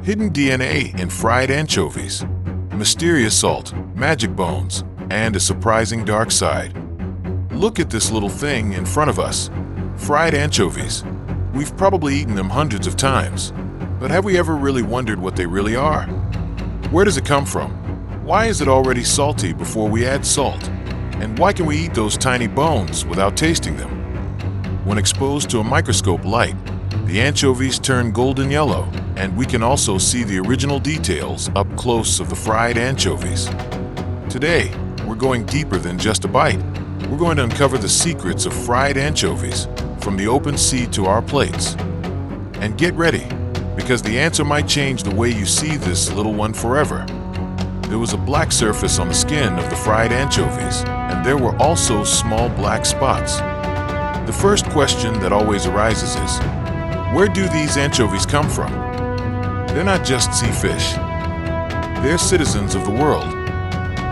Hidden DNA in fried anchovies, mysterious salt, magic bones, and a surprising dark side. Look at this little thing in front of us. Fried anchovies. We've probably eaten them hundreds of times, but have we ever really wondered what they really are? Where does it come from? Why is it already salty before we add salt? And why can we eat those tiny bones without tasting them? When exposed to a microscope light, the anchovies turn golden yellow, and we can also see the original details up close of the fried anchovies. Today, we're going deeper than just a bite. We're going to uncover the secrets of fried anchovies, from the open sea to our plates. And get ready, because the answer might change the way you see this little one forever. There was a black surface on the skin of the fried anchovies, and there were also small black spots. The first question that always arises is, where do these anchovies come from? They're not just sea fish. They're citizens of the world.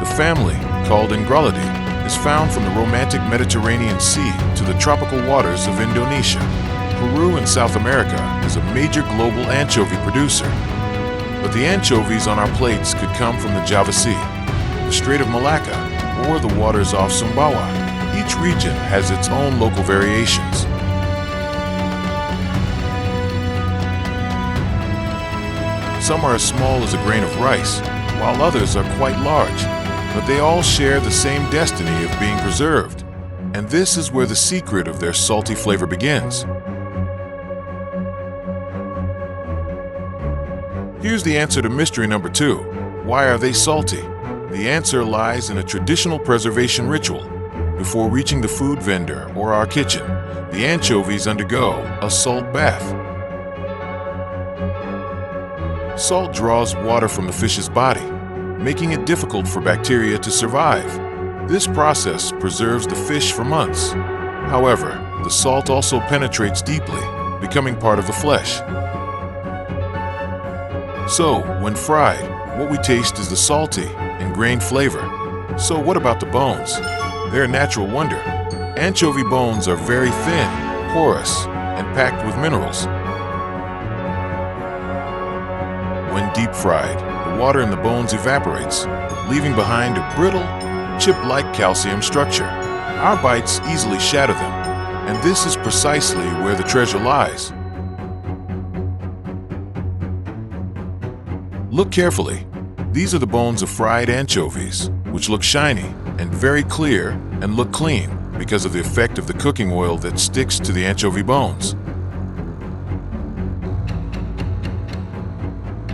The family, called Anchovies, is found from the romantic Mediterranean Sea to the tropical waters of Indonesia. Peru in South America is a major global anchovy producer. But the anchovies on our plates could come from the Java Sea, the Strait of Malacca, or the waters off Sumbawa. Each region has its own local variations. Some are as small as a grain of rice, while others are quite large, but they all share the same destiny of being preserved. And this is where the secret of their salty flavor begins. Here's the answer to mystery number 2. Why are they salty? The answer lies in a traditional preservation ritual. Before reaching the food vendor or our kitchen, the anchovies undergo a salt bath. Salt draws water from the fish's body, making it difficult for bacteria to survive. This process preserves the fish for months. However, the salt also penetrates deeply, becoming part of the flesh. So, when fried, what we taste is the salty, ingrained flavor. So what about the bones? They're a natural wonder. Anchovy bones are very thin, porous, and packed with minerals. When deep fried, the water in the bones evaporates, leaving behind a brittle, chip-like calcium structure. Our bites easily shatter them, and this is precisely where the treasure lies. Look carefully. These are the bones of fried anchovies, which look shiny and very clear and look clean because of the effect of the cooking oil that sticks to the anchovy bones.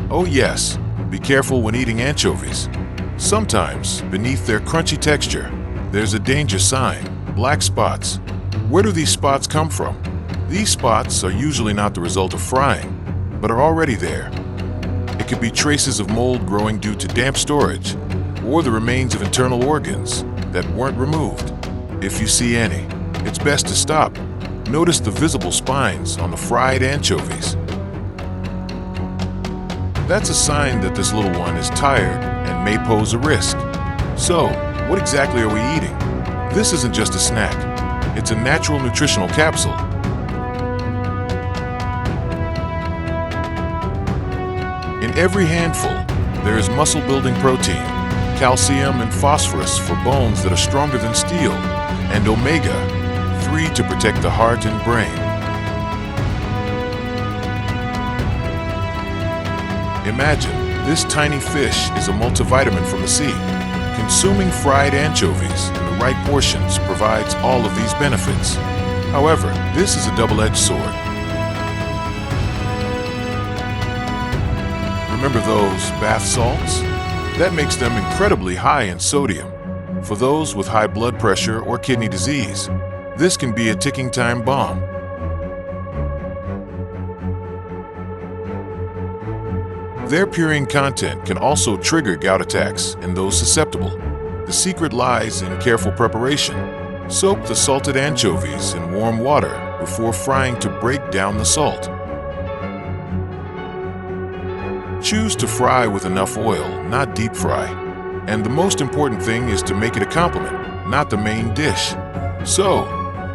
Oh yes, be careful when eating anchovies. Sometimes, beneath their crunchy texture, there's a danger sign, black spots. Where do these spots come from? These spots are usually not the result of frying, but are already there. It could be traces of mold growing due to damp storage, or the remains of internal organs that weren't removed. If you see any, it's best to stop. Notice the visible spines on the fried anchovies. That's a sign that this little one is tired and may pose a risk. So, what exactly are we eating? This isn't just a snack. It's a natural nutritional capsule. In every handful, there is muscle-building protein, calcium and phosphorus for bones that are stronger than steel, and omega-3 to protect the heart and brain. Imagine, this tiny fish is a multivitamin from the sea. Consuming fried anchovies in the right portions provides all of these benefits. However, this is a double-edged sword. Remember those bath salts? That makes them incredibly high in sodium. For those with high blood pressure or kidney disease, this can be a ticking time bomb. Their purine content can also trigger gout attacks in those susceptible. The secret lies in careful preparation. Soak the salted anchovies in warm water before frying to break down the salt. Choose to fry with enough oil, not deep fry. And the most important thing is to make it a complement, not the main dish. So,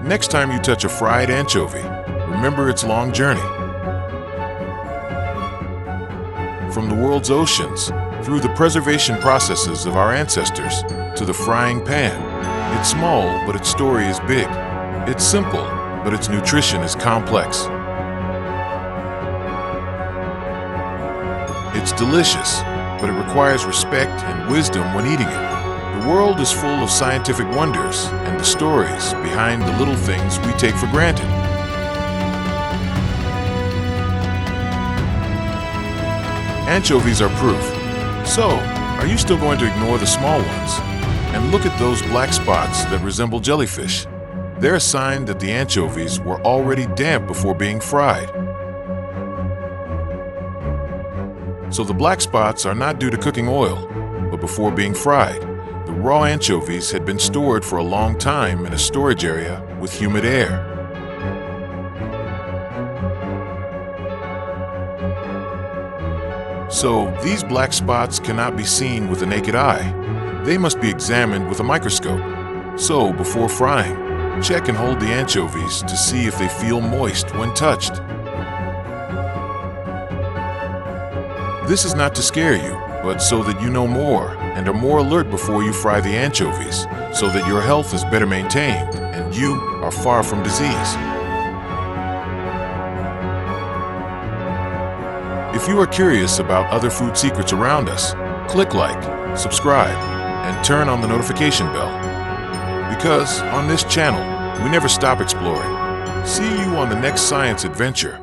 next time you touch a fried anchovy, remember its long journey. from the world's oceans, through the preservation processes of our ancestors, to the frying pan. It's small, but its story is big. It's simple, but its nutrition is complex. It's delicious, but it requires respect and wisdom when eating it. The world is full of scientific wonders and the stories behind the little things we take for granted. Anchovies are proof. So, are you still going to ignore the small ones? And look at those black spots that resemble jellyfish. They're a sign that the anchovies were already damp before being fried. So the black spots are not due to cooking oil, but before being fried. The raw anchovies had been stored for a long time in a storage area with humid air. So these black spots cannot be seen with the naked eye. They must be examined with a microscope. So before frying, check and hold the anchovies to see if they feel moist when touched. This is not to scare you, but so that you know more and are more alert before you fry the anchovies, so that your health is better maintained and you are far from disease. If you are curious about other food secrets around us, click like, subscribe, and turn on the notification bell. Because on this channel, we never stop exploring. See you on the next science adventure.